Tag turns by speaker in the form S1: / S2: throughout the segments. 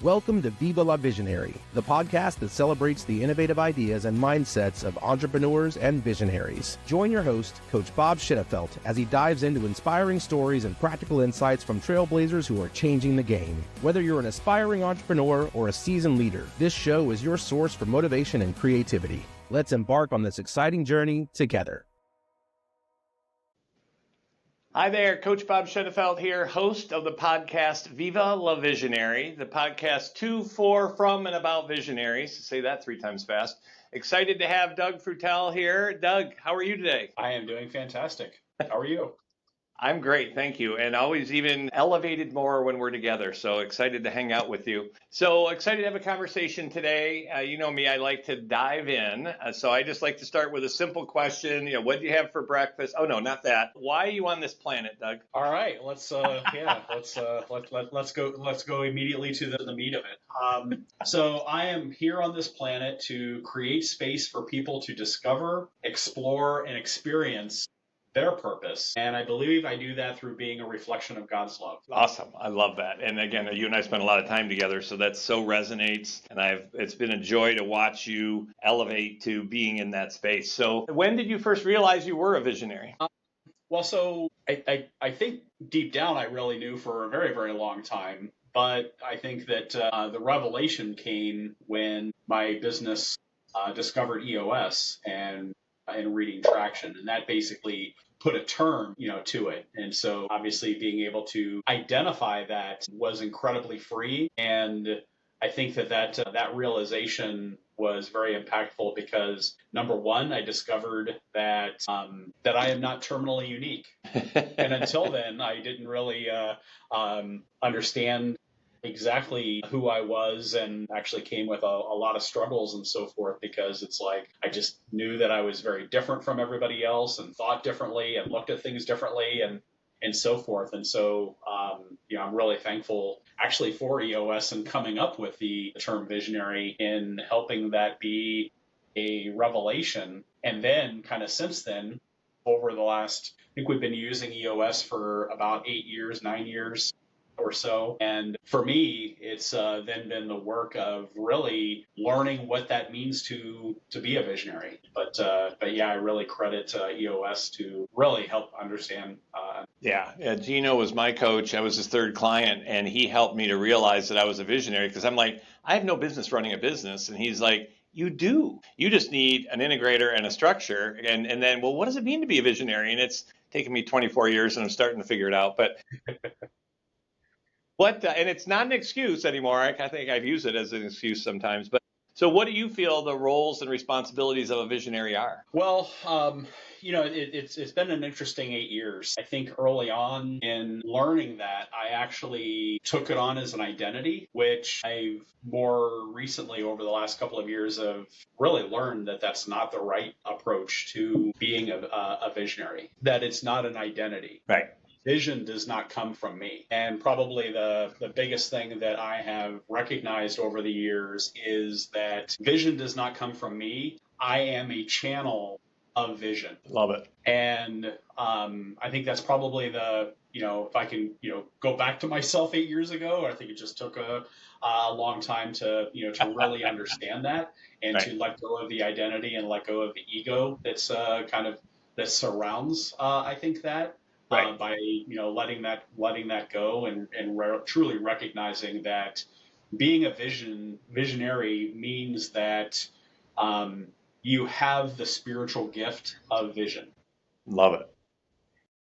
S1: Welcome to Viva La Visionary, the podcast that celebrates the innovative ideas and mindsets of entrepreneurs and visionaries. Join your host, Coach Bob Shenefelt, as he dives into inspiring stories and practical insights from trailblazers who are changing the game. Whether you're an aspiring entrepreneur or a seasoned leader, this show is your source for motivation and creativity. Let's embark on this exciting journey together.
S2: Hi there, Coach Bob Shenefelt here, host of the podcast Viva La Visionary, the podcast to, for, from, and about visionaries. Say that 3 times fast. Excited to have Doug Freutel here. Doug, how are you today?
S3: I am doing fantastic. How are you?
S2: I'm great, thank you, and always even elevated more when we're together, so excited to hang out with you. So excited to have a conversation today. You know me, I like to dive in, so I just like to start with a simple question. What do you have for breakfast? Oh, no, not that. Why are you on this planet, Doug?
S3: All right, let's go immediately to the meat of it. So I am here on this planet to create space for people to discover, explore, and experience their purpose. And I believe I do that through being a reflection of God's love.
S2: Awesome. I love that. And again, you and I spent a lot of time together, so that so resonates. And it's been a joy to watch you elevate to being in that space. So when did you first realize you were a visionary?
S3: So I think deep down I really knew for a very, very long time. But I think that the revelation came when my business discovered EOS and reading traction, and that basically put a term, to it. And so obviously being able to identify that was incredibly free. And I think that realization was very impactful because, number one, I discovered that I am not terminally unique. And until then, I didn't really understand exactly who I was, and actually came with a lot of struggles and so forth, because it's like I just knew that I was very different from everybody else and thought differently and looked at things differently and so forth. And so, I'm really thankful actually for EOS and coming up with the term visionary in helping that be a revelation. And then kind of since then, over the last, I think we've been using EOS for about 9 years or so. And for me, it's then been the work of really learning what that means to be a visionary. But yeah, I really credit EOS to really help understand.
S2: Gino was my coach. I was his third client, and he helped me to realize that I was a visionary, because I'm like, I have no business running a business. And he's like, you do. You just need an integrator and a structure. And then, well, what does it mean to be a visionary? And it's taken me 24 years, and I'm starting to figure it out. But and it's not an excuse anymore. I think I've used it as an excuse sometimes. But so what do you feel the roles and responsibilities of a visionary are?
S3: Well, it's been an interesting 8 years. I think early on in learning that, I actually took it on as an identity, which I've more recently over the last couple of years have really learned that that's not the right approach to being a visionary, that it's not an identity.
S2: Right.
S3: Vision does not come from me. And probably the biggest thing that I have recognized over the years is that vision does not come from me. I am a channel of vision.
S2: Love it.
S3: And I think that's probably if I can, go back to myself 8 years ago, I think it just took a long time to really understand that, and
S2: right.
S3: to let go of the identity and let go of the ego that surrounds, I think that.
S2: Right.
S3: By letting that go and truly recognizing that being a visionary means that you have the spiritual gift of vision.
S2: Love it.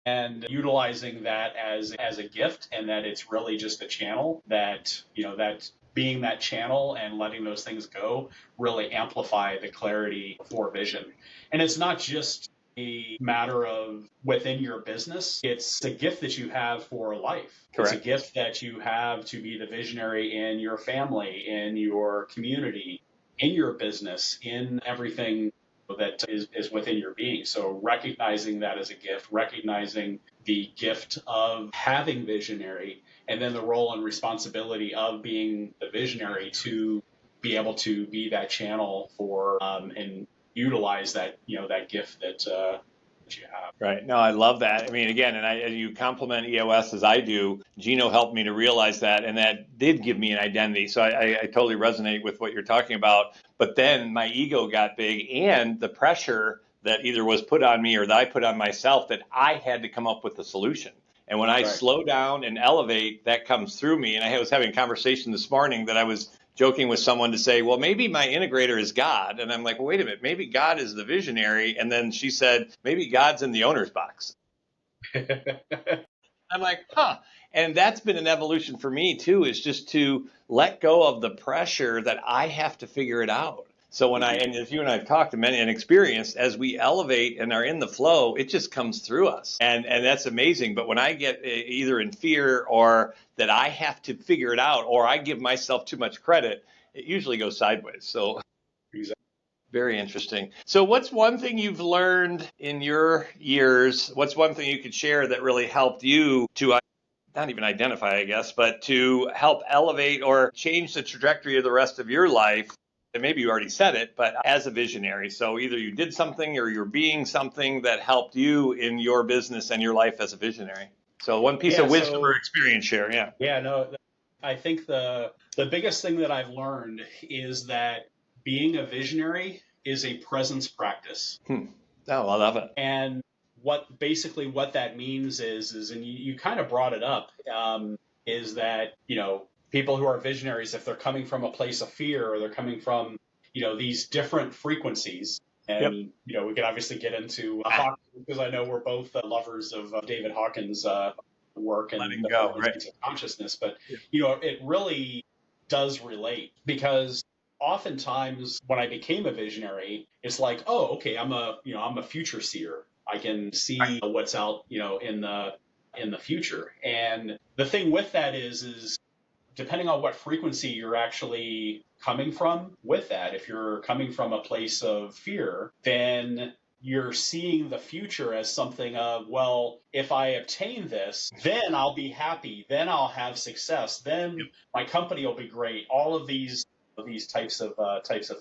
S3: And utilizing that as a gift, and that it's really just a channel, that that being that channel and letting those things go really amplify the clarity for vision. And it's not just a matter of within your business. It's a gift that you have for life.
S2: Correct.
S3: It's a gift that you have to be the visionary in your family, in your community, in your business, in everything that is within your being. So recognizing that as a gift, recognizing the gift of having visionary, and then the role and responsibility of being the visionary to be able to be that channel for and utilize that that gift that you have.
S2: Right. No, I love that. I mean, again, and you compliment EOS as I do. Gino helped me to realize that, and that did give me an identity. So I totally resonate with what you're talking about. But then my ego got big, and the pressure that either was put on me or that I put on myself, that I had to come up with a solution. And when I slow down and elevate, that comes through me. And I was having a conversation this morning that I was joking with someone to say, well, maybe my integrator is God. And I'm like, well, wait a minute, maybe God is the visionary. And then she said, maybe God's in the owner's box. I'm like, huh. And that's been an evolution for me too, is just to let go of the pressure that I have to figure it out. So when and as you and I have talked to many and experienced, as we elevate and are in the flow, it just comes through us. And that's amazing. But when I get either in fear or that I have to figure it out, or I give myself too much credit, it usually goes sideways. So very interesting. So what's one thing you've learned in your years? What's one thing you could share that really helped you to not even identify, I guess, but to help elevate or change the trajectory of the rest of your life? And maybe you already said it, but as a visionary. So either you did something or you're being something that helped you in your business and your life as a visionary. So one piece of wisdom or experience share. Yeah.
S3: Yeah, no, I think the biggest thing that I've learned is that being a visionary is a presence practice.
S2: Oh, I love it.
S3: And what that means is, and you kind of brought it up, is that, people who are visionaries, if they're coming from a place of fear or they're coming from, these different frequencies, and, we can obviously get into Hawkins, because I know we're both lovers of David Hawkins' work and
S2: letting go, right?
S3: Of consciousness, but, it really does relate, because oftentimes when I became a visionary, it's like, oh, okay, I'm a future seer. I can see what's out, in the future. And the thing with that is depending on what frequency you're actually coming from with that, if you're coming from a place of fear, then you're seeing the future as something of, well, if I obtain this, then I'll be happy, then I'll have success, then my company will be great, all of these types of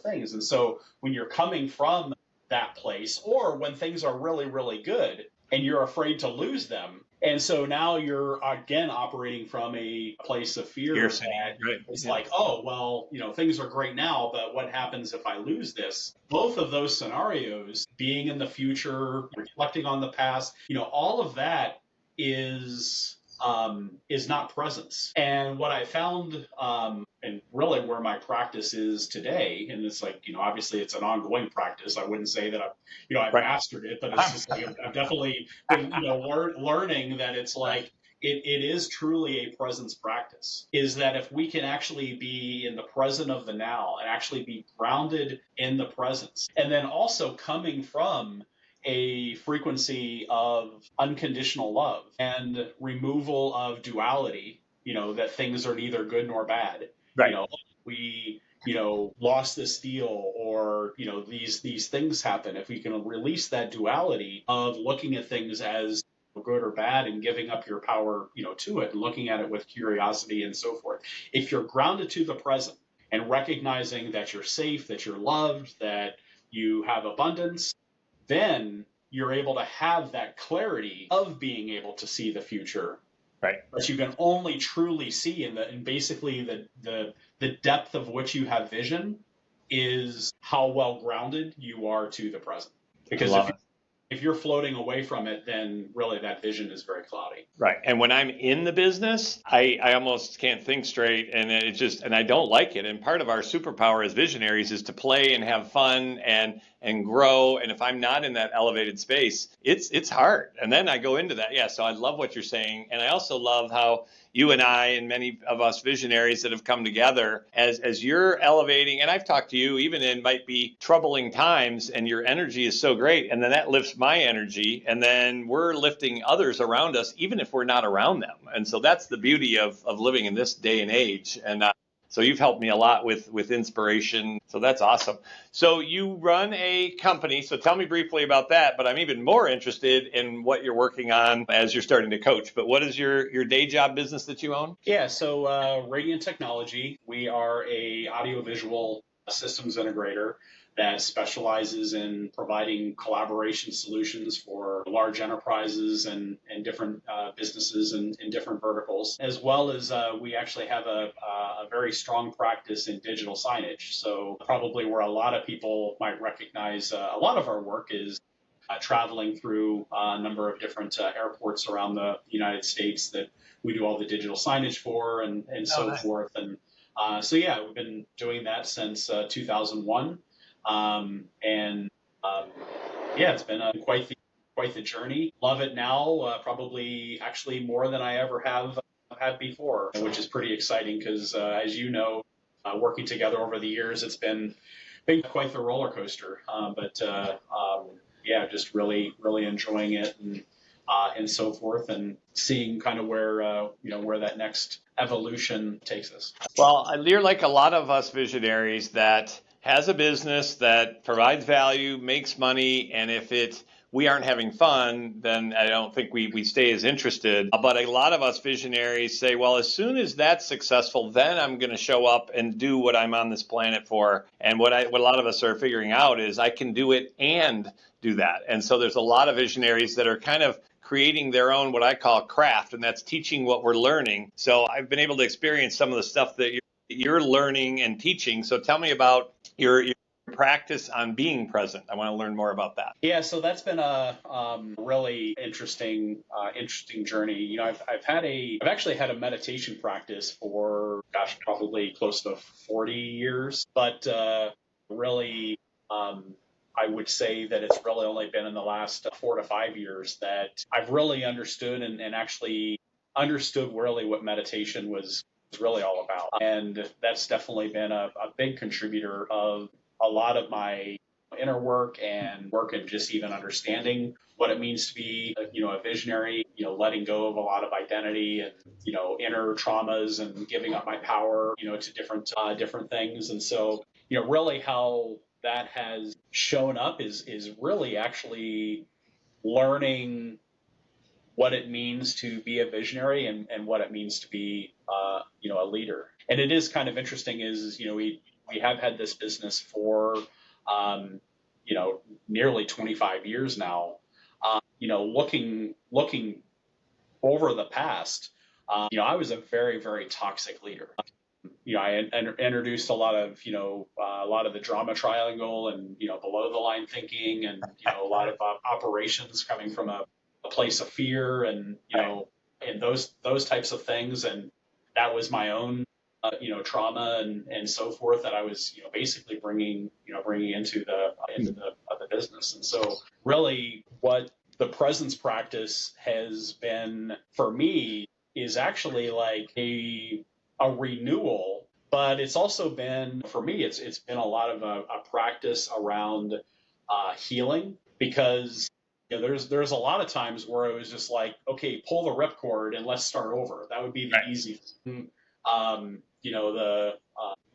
S3: things. And so when you're coming from that place, or when things are really, really good and you're afraid to lose them, and so now you're again operating from a place of fear. It's like, oh, well, things are great now, but what happens if I lose this? Both of those scenarios, being in the future, reflecting on the past, all of that is not presence. And what I found, and really where my practice is today, and it's like, obviously it's an ongoing practice. I wouldn't say that I've mastered it, but it's just like I've definitely been, learning that it's like, it is truly a presence practice, is that if we can actually be in the present of the now and actually be grounded in the presence, and then also coming from a frequency of unconditional love and removal of duality, that things are neither good nor bad. Right. We, lost this deal, or, these things happen. If we can release that duality of looking at things as good or bad and giving up your power, to it, and looking at it with curiosity and so forth. If you're grounded to the present and recognizing that you're safe, that you're loved, that you have abundance, then you're able to have that clarity of being able to see the future. Right. But you can only truly see, and basically the depth of which you have vision is how well grounded you are to the present. Because if you're floating away from it, then really that vision is very cloudy.
S2: Right. And when I'm in the business, I almost can't think straight, and and I don't like it. And part of our superpower as visionaries is to play and have fun and grow. And if I'm not in that elevated space, it's hard. And then I go into that. Yeah. So I love what you're saying. And I also love how you and I and many of us visionaries that have come together as you're elevating. And I've talked to you even in might be troubling times, and your energy is so great. And then that lifts my energy. And then we're lifting others around us, even if we're not around them. And so that's the beauty of living in this day and age. And so you've helped me a lot with inspiration. So that's awesome. So you run a company. So tell me briefly about that. But I'm even more interested in what you're working on as you're starting to coach. But what is your day job business that you own?
S3: Yeah, so Radiant Technology. We are a audiovisual systems integrator that specializes in providing collaboration solutions for large enterprises and different businesses in different verticals, as well as we actually have a very strong practice in digital signage. So probably where a lot of people might recognize a lot of our work is traveling through a number of different airports around the United States that we do all the digital signage for and so
S2: nice.
S3: forth. And so, yeah, we've been doing that since 2001. And yeah, it's been quite the journey. Love it now, probably actually more than I ever have had before, which is pretty exciting because, as you know, working together over the years, it's been quite the roller coaster. But yeah, just really enjoying it and so forth, and seeing kind of where where that next evolution takes us.
S2: Well, you're like a lot of us visionaries that has a business that provides value, makes money, and if we aren't having fun, then I don't think we stay as interested. But a lot of us visionaries say, well, as soon as that's successful, then I'm going to show up and do what I'm on this planet for. And what a lot of us are figuring out is I can do it and do that. And so there's a lot of visionaries that are kind of creating their own, what I call craft, and that's teaching what we're learning. So I've been able to experience some of the stuff that you're learning and teaching. So tell me about your practice on being present. I want to learn more about that.
S3: Yeah, so that's been a really interesting journey. You know, I've actually had a meditation practice for probably close to 40 years, but really I would say that it's really only been in the last 4 to 5 years that I've really understood and actually understood really what meditation was really all about. And that's definitely been a big contributor of a lot of my inner work and just even understanding what it means to be a visionary, letting go of a lot of identity and inner traumas and giving up my power to different things. And so really how that has shown up is really actually learning what it means to be a visionary and what it means to be a leader. And it is kind of interesting is we have had this business for nearly 25 years now. Looking over the past, I was a very, very toxic leader. I introduced a lot of the drama triangle and below the line thinking and a lot of operations coming from a place of fear and and those types of things, and that was my own trauma and so forth that I was basically bringing into the business. And so really what the presence practice has been for me is actually like a renewal, but it's also been for me it's been a lot of a practice around healing, because there's a lot of times where it was just like, okay, pull the ripcord and let's start over. That would be the easy thing. A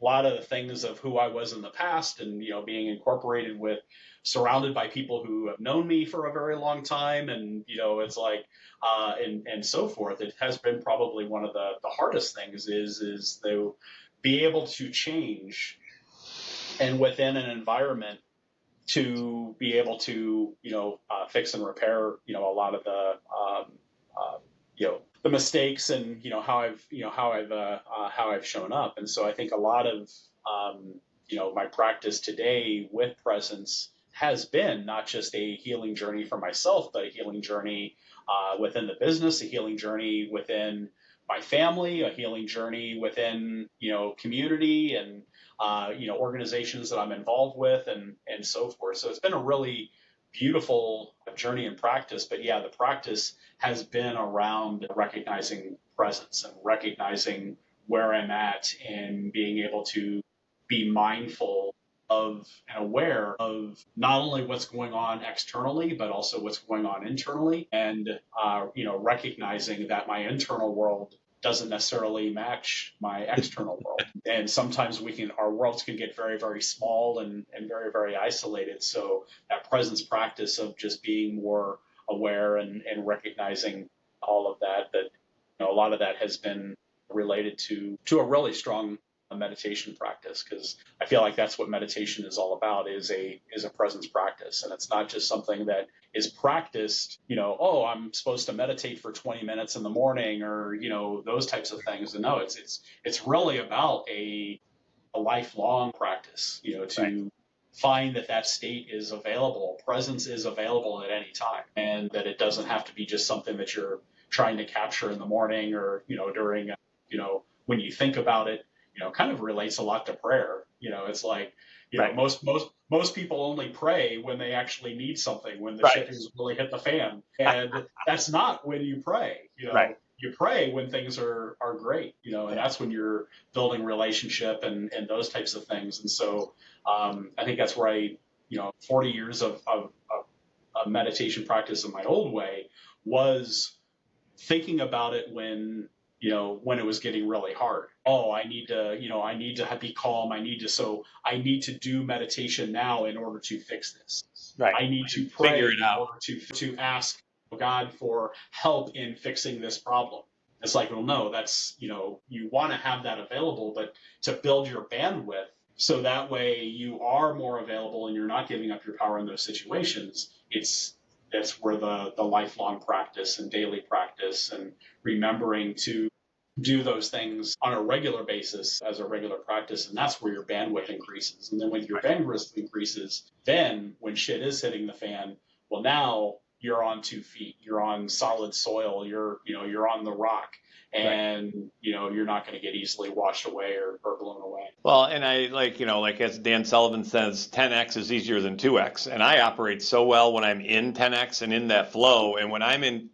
S3: lot of the things of who I was in the past and being incorporated with, surrounded by people who have known me for a very long time, and it's like and so forth. It has been probably one of the hardest things is to be able to change and within an environment to be able to fix and repair a lot of the mistakes and how I've shown up. And so I think a lot of my practice today with presence has been not just a healing journey for myself, but a healing journey within the business, a healing journey within my family, a healing journey within community and organizations that I'm involved with and so forth. So it's been a really beautiful journey and practice. But yeah, the practice has been around recognizing presence and recognizing where I'm at and being able to be mindful of and aware of not only what's going on externally, but also what's going on internally, and recognizing that my internal world doesn't necessarily match my external world. And sometimes our worlds can get very, very small and very, very isolated. So that presence practice of just being more aware and recognizing all of that a lot of that has been related to a really strong a meditation practice, because I feel like that's what meditation is all about, is a presence practice. And it's not just something that is practiced, oh, I'm supposed to meditate for 20 minutes in the morning, or, those types of things. And no, it's really about a lifelong practice, to find that state is available, presence is available at any time, and that it doesn't have to be just something that you're trying to capture in the morning, or, during, when you think about it, kind of relates a lot to prayer. It's like, most people only pray when they actually need something, when the shit has really hit the fan. And that's not when you pray, You pray when things are great, and that's when you're building relationship and those types of things. And so I think that's where 40 years of meditation practice in my old way was thinking about it when it was getting really hard. Oh, I need to be calm. I need to do meditation now in order to fix this.
S2: Right.
S3: I need to pray
S2: Figure it out.
S3: in order to ask God for help in fixing this problem. It's like, well, no, that's, you want to have that available, but to build your bandwidth so that way you are more available and you're not giving up your power in those situations. That's where the lifelong practice and daily practice and remembering to do those things on a regular basis as a regular practice. And that's where your bandwidth increases. And then when your bandwidth increases, then when shit is hitting the fan, well, now you're on 2 feet, you're on solid soil, you're on the rock, and you're not going to get easily washed away or blown away.
S2: Well, and I like as Dan Sullivan says, 10x is easier than 2x. And I operate so well when I'm in 10x and in that flow. And when I'm in,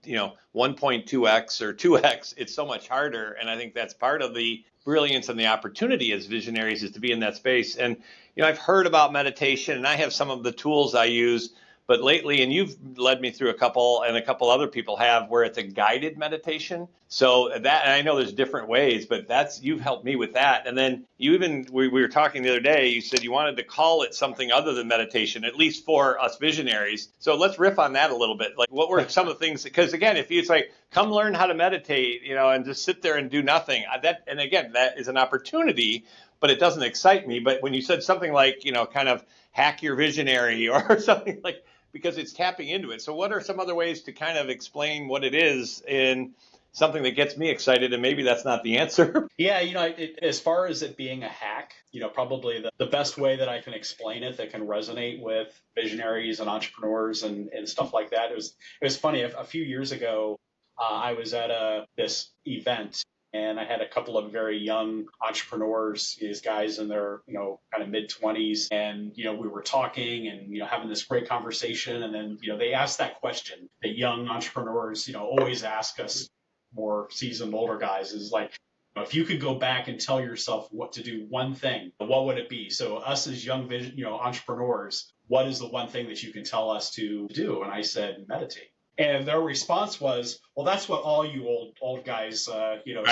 S2: 1.2x or 2x, it's so much harder. And I think that's part of the brilliance and the opportunity as visionaries, is to be in that space. And, I've heard about meditation, and I have some of the tools I use. But lately, and you've led me through a couple, and a couple other people have, where it's a guided meditation. So that, and I know there's different ways, but you've helped me with that. And then we were talking the other day, you said you wanted to call it something other than meditation, at least for us visionaries. So let's riff on that a little bit. Like, what were some of the things, because again, if it's like, come learn how to meditate, and just sit there and do nothing, and again, that is an opportunity, but it doesn't excite me. But when you said something like, kind of hack your visionary or something like, because it's tapping into it. So what are some other ways to kind of explain what it is in something that gets me excited? And maybe that's not the answer.
S3: Yeah, as far as it being a hack, probably the best way that I can explain it that can resonate with visionaries and entrepreneurs and stuff like that. It was funny. A few years ago, I was at this event, and I had a couple of very young entrepreneurs, these guys in their, kind of mid-20s. And, we were talking and, having this great conversation. And then, they asked that question that young entrepreneurs, always ask us more seasoned older guys, is like, if you could go back and tell yourself what to do, one thing, what would it be? So us as young, entrepreneurs, what is the one thing that you can tell us to do? And I said, meditate. And their response was, well, that's what all you old guys,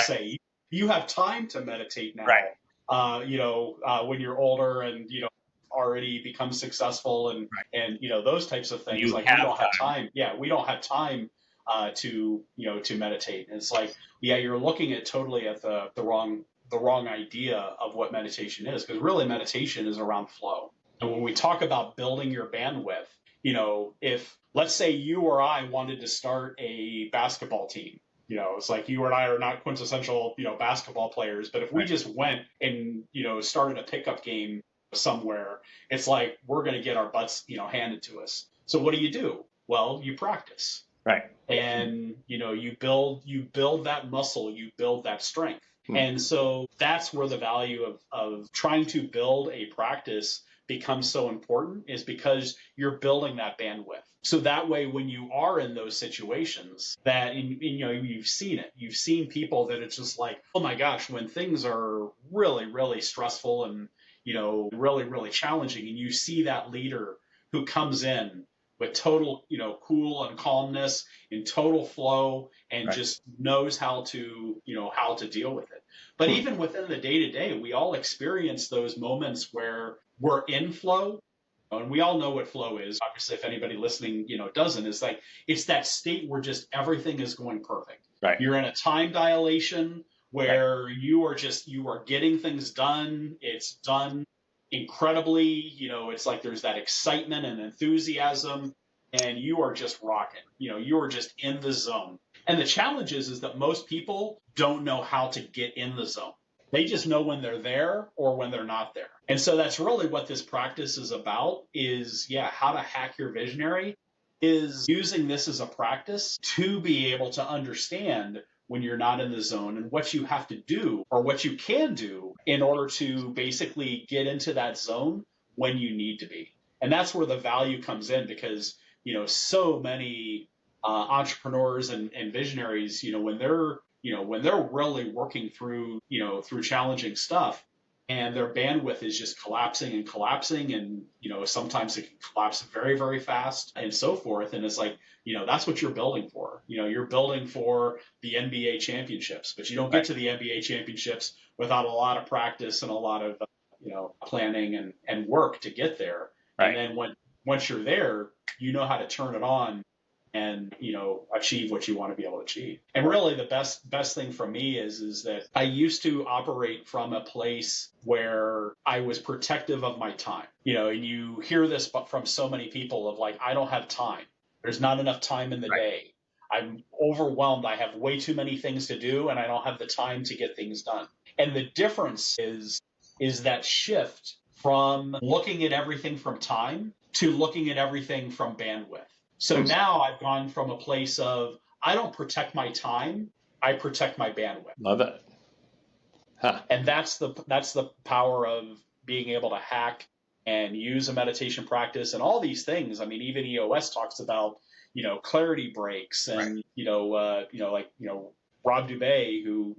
S3: say. You have time to meditate now, when you're older and, already become successful and those types of things. We don't have time. Yeah, we don't have time to meditate. And it's like, you're looking at totally at the wrong idea of what meditation is, because really meditation is around flow. And when we talk about building your bandwidth, if let's say you or I wanted to start a basketball team, it's like you and I are not quintessential, basketball players, but if we just went and, started a pickup game somewhere, it's like we're going to get our butts, handed to us. So what do? Well, you practice.
S2: Right.
S3: And, you build that muscle, you build that strength. And so that's where the value of trying to build a practice becomes so important, is because you're building that bandwidth. So that way, when you are in those situations that, you've seen it, you've seen people that it's just like, oh my gosh, when things are really, really stressful and, really, really challenging, and you see that leader who comes in with total, cool and calmness, in total flow, and just knows how to deal with it. But even within the day-to-day, we all experience those moments where we're in flow. And we all know what flow is. Obviously, if anybody listening, doesn't, it's that state where just everything is going perfect.
S2: Right.
S3: You're in a time dilation where you are getting things done. It's done incredibly, it's like there's that excitement and enthusiasm, and you are just rocking. You are just in the zone. And the challenge is that most people don't know how to get in the zone. They just know when they're there or when they're not there. And so that's really what this practice is about is, how to hack your visionary is using this as a practice to be able to understand when you're not in the zone and what you have to do or what you can do in order to basically get into that zone when you need to be. And that's where the value comes in because, so many entrepreneurs and visionaries, when they're really working through, through challenging stuff, and their bandwidth is just collapsing and collapsing, and sometimes it can collapse very, very fast and so forth. And it's like, that's what you're building for. You're building for the NBA championships, but you don't get to the NBA championships without a lot of practice and a lot of planning and work to get there. And then once you're there, you know how to turn it on and achieve what you want to be able to achieve. And really the best thing for me is that I used to operate from a place where I was protective of my time. And you hear this from so many people of like, I don't have time. There's not enough time in the day. I'm overwhelmed. I have way too many things to do and I don't have the time to get things done. And the difference is that shift from looking at everything from time to looking at everything from bandwidth. So now I've gone from a place of I don't protect my time, I protect my bandwidth.
S2: Love it. Huh.
S3: And that's the power of being able to hack and use a meditation practice and all these things. I mean, even EOS talks about, clarity breaks and, Rob Dubay, who,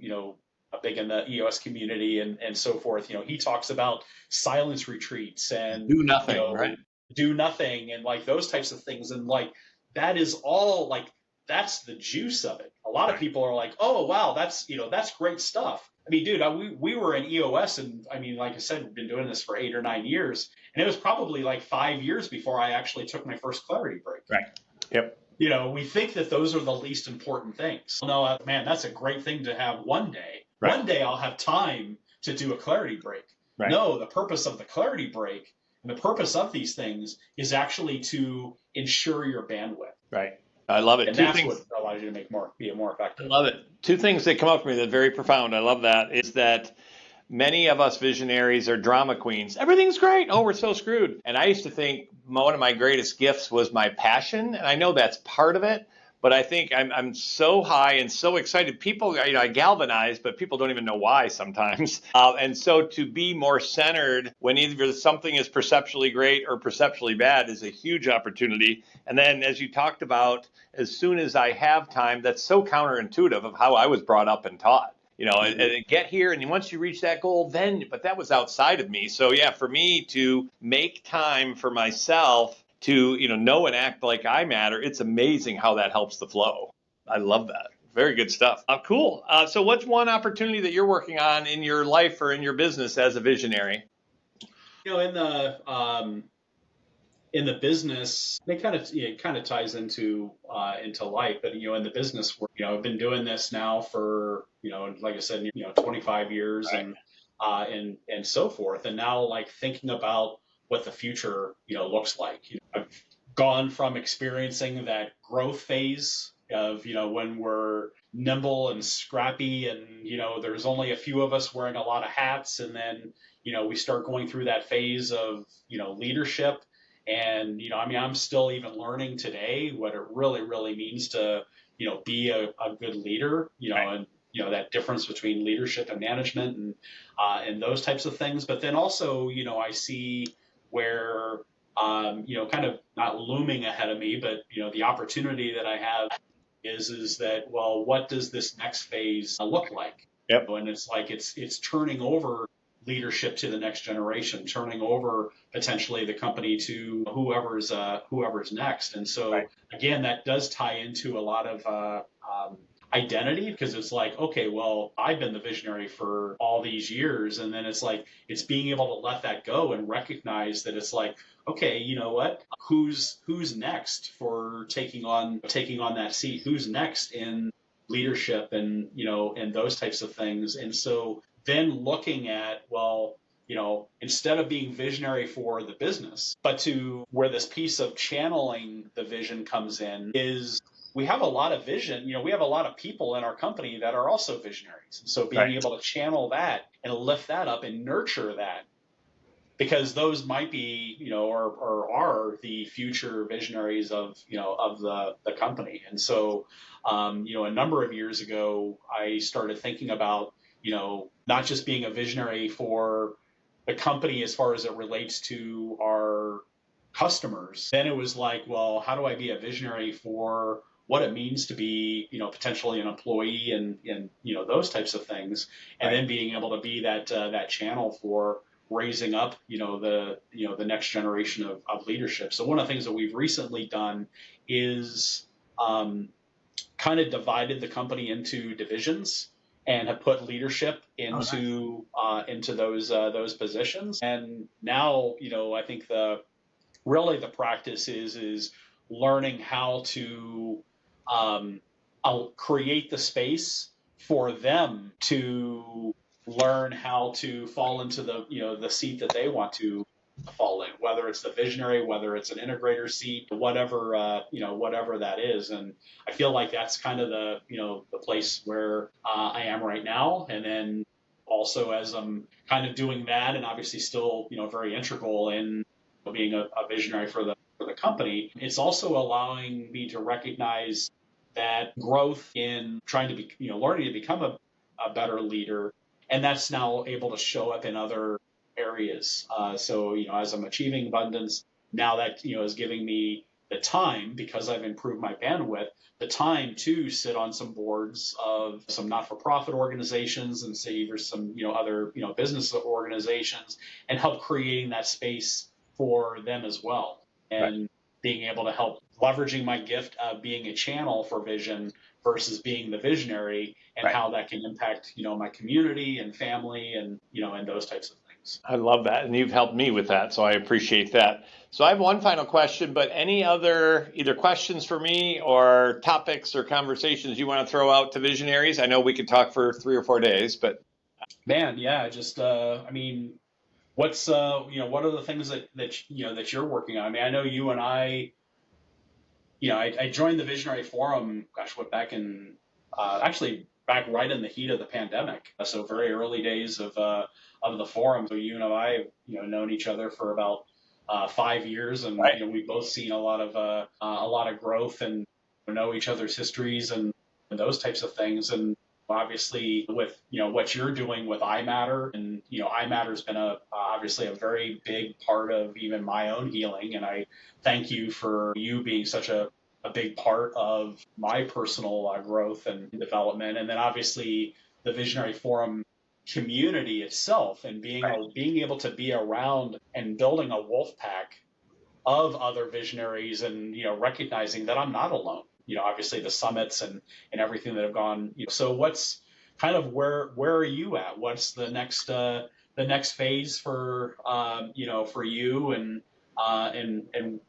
S3: big in the EOS community and so forth, he talks about silence retreats and
S2: do nothing, right?
S3: Do nothing and like those types of things. And like, that is all like, that's the juice of it. A lot of people are like, oh, wow, that's great stuff. I mean, dude, we were in EOS and I mean, like I said, we've been doing this for 8 or 9 years. And it was probably like 5 years before I actually took my first clarity break.
S2: Right. Yep.
S3: We think that those are the least important things. No, man, that's a great thing to have one day.
S2: Right.
S3: One day I'll have time to do a clarity break.
S2: Right.
S3: No, the purpose of the clarity break and the purpose of these things is actually to ensure your bandwidth.
S2: Right. I love it.
S3: And that's what allows you to be more effective.
S2: I love it. 2 things that come up for me that are very profound. I love that is that many of us visionaries are drama queens. Everything's great. Oh, we're so screwed. And I used to think one of my greatest gifts was my passion. And I know that's part of it. But I think I'm so high and so excited. People, I galvanize, but people don't even know why sometimes. And so to be more centered when either something is perceptually great or perceptually bad is a huge opportunity. And then as you talked about, as soon as I have time, that's so counterintuitive of how I was brought up and taught. And get here, and once you reach that goal, but that was outside of me. So yeah, for me to make time for myself to, know and act like I matter, it's amazing how that helps the flow. I love that. Very good stuff. Cool. So what's one opportunity that you're working on in your life or in your business as a visionary?
S3: In the business, it kind of ties into life, but in the business, I've been doing this now for like I said, 25 years, right. and so forth, and now like thinking about what the future looks like. I've gone from experiencing that growth phase of when we're nimble and scrappy, and there's only a few of us wearing a lot of hats, and then we start going through that phase of leadership. And, I'm still even learning today what it really, really means to, be a good leader,
S2: right.
S3: And, that difference between leadership and management and those types of things. But then also, I see where, kind of not looming ahead of me, but, the opportunity that I have is that, well, what does this next phase look like?
S2: Yep.
S3: And it's like, it's turning over leadership to the next generation, turning over potentially the company to whoever's next. And so
S2: right.
S3: Again, that does tie into a lot of identity, because it's like, okay, well, I've been the visionary for all these years, and then it's like it's being able to let that go and recognize that it's like, okay, you know what, who's next for taking on that seat? Who's next in leadership and, and those types of things. And so then looking at, well, instead of being visionary for the business, but to where this piece of channeling the vision comes in is we have a lot of vision. We have a lot of people in our company that are also visionaries. And so being able to channel that and lift that up and nurture that, because those might be, or are the future visionaries of the company. And so, a number of years ago, I started thinking about, not just being a visionary for the company as far as it relates to our customers. Then it was like, well, how do I be a visionary for what it means to be, potentially an employee and those types of things, and then being able to be that channel for raising up, the next generation of leadership. So one of the things that we've recently done is kind of divided the company into divisions and have put leadership into those positions. And now, I think the practice is learning how to create the space for them to learn how to fall into the seat that they want to fall in, whether it's the visionary, whether it's an integrator seat, whatever that is. And I feel like that's kind of the place where I am right now. And then also as I'm kind of doing that, and obviously still very integral in being a visionary for the company, it's also allowing me to recognize that growth in trying to be learning to become a better leader. And that's now able to show up in other areas. So, as I'm achieving abundance, now that, is giving me the time, because I've improved my bandwidth, the time to sit on some boards of some not-for-profit organizations and say there's some, other, business organizations, and help creating that space for them as well. And being able to help leveraging my gift of being a channel for vision versus being the visionary, and how that can impact, my community and family and, and those types of things.
S2: I love that. And you've helped me with that. So I appreciate that. So I have one final question, but any other either questions for me or topics or conversations you want to throw out to visionaries? I know we could talk for 3 or 4 days, but.
S3: Man, yeah, just, what's, what are the things that you're working on? I mean, I know you and I joined the Visionary Forum, back in, actually back right in the heat of the pandemic. So very early days of the forum. So you and I have, known each other for about 5 years, and we've both seen a lot of growth and know each other's histories and those types of things. And obviously with, what you're doing with iMatter, and, iMatter's been obviously a very big part of even my own healing. And I thank you for you being such a big part of my personal growth and development. And then obviously the Visionary Forum community itself, and being able to be around and building a wolf pack of other visionaries, and, recognizing that I'm not alone. Obviously the summits and everything that have gone. So what's kind of where are you at? What's the next phase for for you and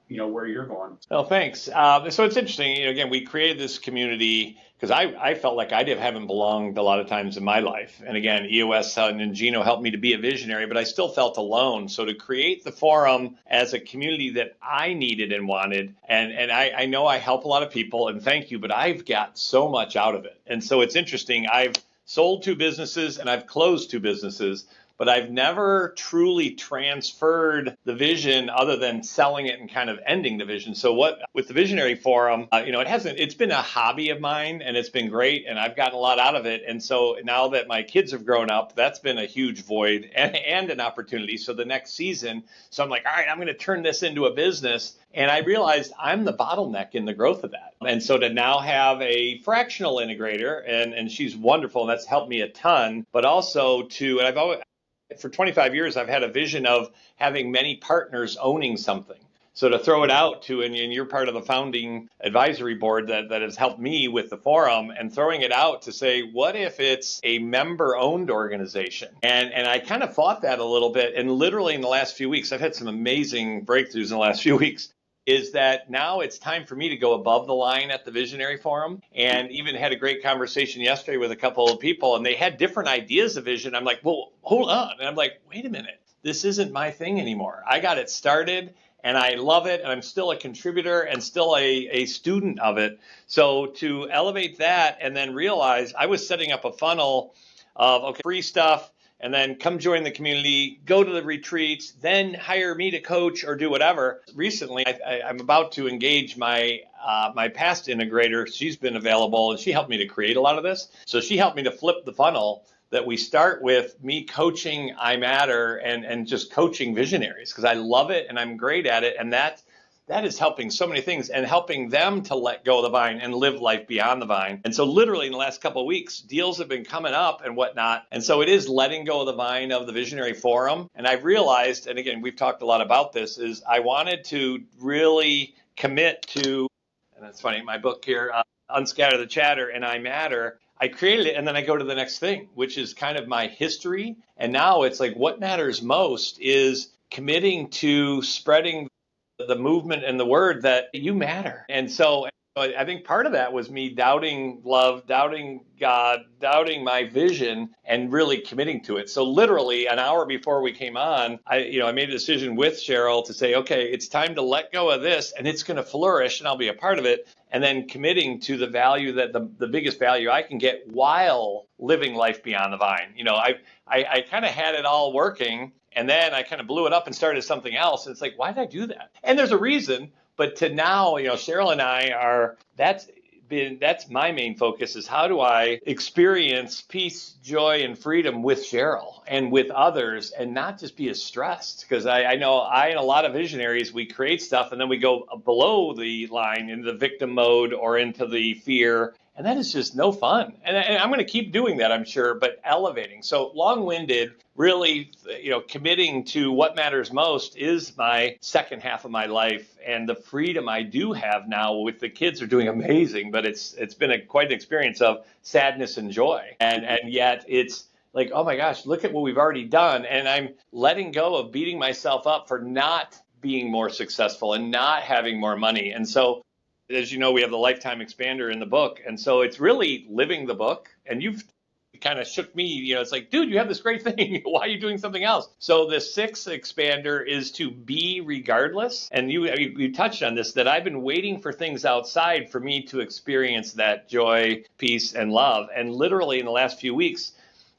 S3: where you're going?
S2: Well, thanks. So it's interesting. Again, we created this community because I felt like I haven't belonged a lot of times in my life. And again, EOS and Gino helped me to be a visionary, but I still felt alone. So to create the forum as a community that I needed and wanted, and I know I help a lot of people, and thank you, but I've got so much out of it. And so it's interesting. I've sold 2 businesses and I've closed 2 businesses, but I've never truly transferred the vision other than selling it and kind of ending the vision. So with the Visionary Forum, it's been a hobby of mine, and it's been great, and I've gotten a lot out of it. And so now that my kids have grown up, that's been a huge void and an opportunity. So the next season, so I'm like, all right, I'm going to turn this into a business. And I realized I'm the bottleneck in the growth of that. And so to now have a fractional integrator, and she's wonderful, and that's helped me a ton, but also for 25 years, I've had a vision of having many partners owning something. So to throw it out to, and you're part of the founding advisory board that has helped me with the forum, and throwing it out to say, what if it's a member-owned organization? And I kind of thought that a little bit. And literally in the last few weeks, I've had some amazing breakthroughs in the last few weeks. is that now it's time for me to go above the line at the Visionary Forum, and even had a great conversation yesterday with a couple of people, and they had different ideas of vision. I'm like, well, hold on. And I'm like, wait a minute. This isn't my thing anymore. I got it started and I love it. And I'm still a contributor and still a student of it. So to elevate that and then realize I was setting up a funnel of, okay, free stuff, and then come join the community, go to the retreats, then hire me to coach or do whatever. Recently, I'm about to engage my past integrator. She's been available and she helped me to create a lot of this. So she helped me to flip the funnel that we start with me coaching I Matter and just coaching visionaries because I love it and I'm great at it. And that is helping so many things and helping them to let go of the vine and live life beyond the vine. And so literally in the last couple of weeks, deals have been coming up and whatnot. And so it is letting go of the vine of the Visionary Forum. And I've realized, and again, we've talked a lot about this, is I wanted to really commit to, and it's funny, my book here, Unscatter the Chatter and I Matter. I created it and then I go to the next thing, which is kind of my history. And now it's like what matters most is committing to spreading the movement and the word that you matter. And so I think part of that was me doubting love, doubting God, doubting my vision, and really committing to it. So literally an hour before we came on, I made a decision with Cheryl to say, okay, it's time to let go of this and it's going to flourish and I'll be a part of it. And then committing to the value that the biggest value I can get while living life beyond the vine. I kind of had it all working. And then I kind of blew it up and started something else. And it's like, why did I do that? And there's a reason. But to now, Cheryl and I that's my main focus is how do I experience peace, joy, and freedom with Cheryl and with others and not just be as stressed. Because I know and a lot of visionaries, we create stuff and then we go below the line into the victim mode or into the fear. And that is just no fun. And I'm going to keep doing that, I'm sure, but elevating. So long-winded, really, committing to what matters most is my second half of my life. And the freedom I do have now with the kids are doing amazing, but it's been quite an experience of sadness and joy. And yet it's like, oh my gosh, look at what we've already done. And I'm letting go of beating myself up for not being more successful and not having more money. And so as you know, we have the lifetime expander in the book. And so it's really living the book. And you've kind of shook me, it's like, dude, you have this great thing. Why are you doing something else? So the sixth expander is to be regardless. And you touched on this, that I've been waiting for things outside for me to experience that joy, peace, and love. And literally in the last few weeks,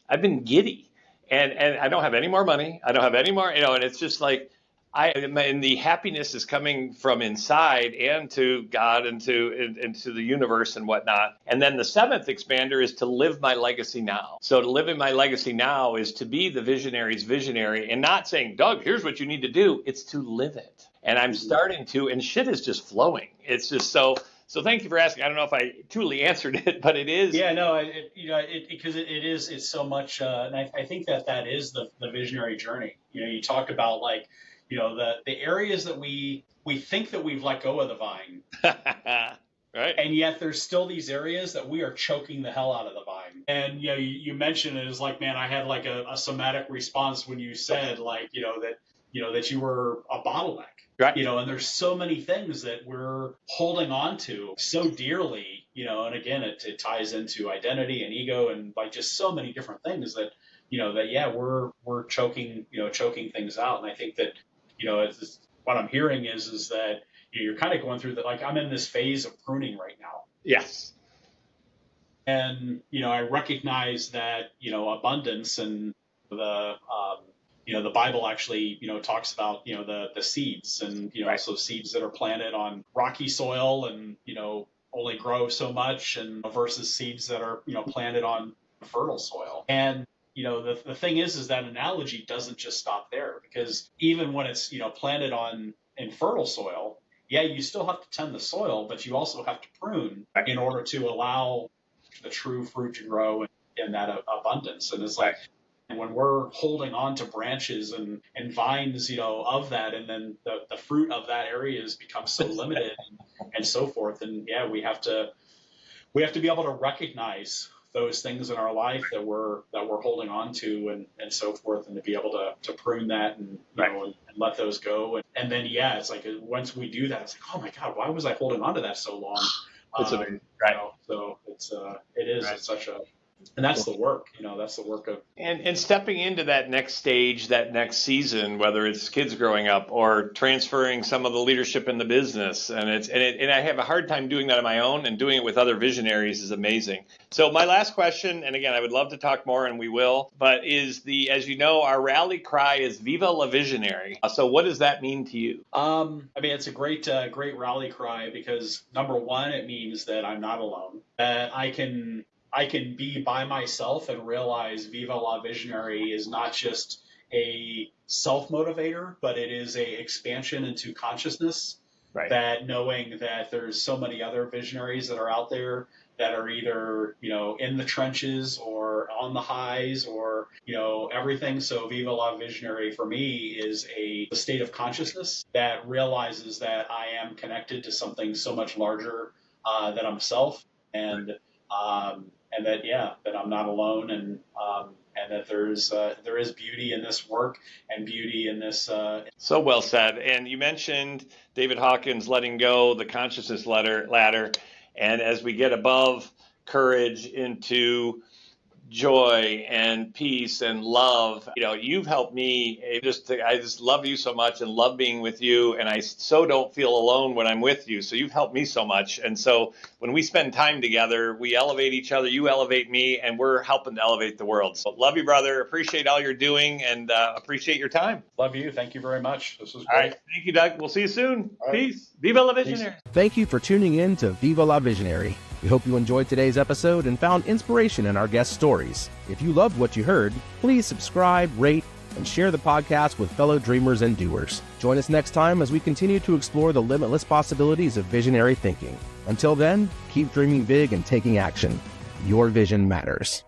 S2: I've been giddy. And I don't have any more money. I don't have any more, and it's just like, and the happiness is coming from inside and to God and to the universe and whatnot. And then the seventh expander is to live my legacy now. So to live in my legacy now is to be the visionary's visionary and not saying, Doug, here's what you need to do. It's to live it. And I'm starting to, and shit is just flowing. It's just so thank you for asking. I don't know if I truly answered it, but it is.
S3: Yeah, no, because it's so much, and I think that is the visionary journey. You talk about like, the areas that we think that we've let go of the vine,
S2: right?
S3: And yet there's still these areas that we are choking the hell out of the vine. And you mentioned it as like, man, I had like a somatic response when you said like, that you were a bottleneck,
S2: right?
S3: And there's so many things that we're holding on to so dearly, and again, it ties into identity and ego and like just so many different things that, we're choking things out. And I think that, it's just, what I'm hearing is that you're kind of going through that. Like I'm in this phase of pruning right now.
S2: Yes.
S3: And, I recognize that, abundance and the Bible actually, talks about, the seeds and,
S2: right.
S3: So seeds that are planted on rocky soil and, only grow so much and versus seeds that are, planted on fertile soil. And, the thing is that analogy doesn't just stop there because even when it's, planted in fertile soil, yeah, you still have to tend the soil, but you also have to prune in order to allow the true fruit to grow in that abundance. And it's like, when we're holding on to branches and vines, of that, and then the fruit of that area has become so limited and so forth. And yeah, we have to be able to recognize those things in our life that we're holding on to and so forth, and to be able to prune that and and let those go. And then it's like once we do that, it's like, oh my God, why was I holding on to that so long?
S2: It's amazing.
S3: So it's such a, and that's the work, that's the work of.
S2: And stepping into that next stage, that next season, whether it's kids growing up or transferring some of the leadership in the business. And I have a hard time doing that on my own, and doing it with other visionaries is amazing. So my last question, and again, I would love to talk more, and we will, but as you know, our rally cry is Viva La Visionary. So what does that mean to you?
S3: It's a great rally cry, because number one, it means that I'm not alone, that I can be by myself and realize Viva La Visionary is not just a self-motivator, but it is a expansion into consciousness. Right. That knowing that there's so many other visionaries that are out there that are either, in the trenches or on the highs or, everything. So Viva La Visionary for me is a state of consciousness that realizes that I am connected to something so much larger than myself, and that I'm not alone, and that there is beauty in this work and beauty in this.
S2: So well said. And you mentioned David Hawkins letting go the consciousness ladder, and as we get above courage into joy and peace and love, you've helped me. I just love you so much and love being with you, and I so don't feel alone when I'm with you. So you've helped me so much, and so when we spend time together, we elevate each other. You elevate me, and we're helping to elevate the world. So love you, brother. Appreciate all you're doing, and appreciate your time.
S3: Love you. Thank you very much. This was great.
S2: All right. Thank you, Doug. We'll see you soon. Peace. Viva La Visionary.
S1: Thank you for tuning in to Viva La Visionary. We hope you enjoyed today's episode and found inspiration in our guest stories. If you loved what you heard, please subscribe, rate, and share the podcast with fellow dreamers and doers. Join us next time as we continue to explore the limitless possibilities of visionary thinking. Until then, keep dreaming big and taking action. Your vision matters.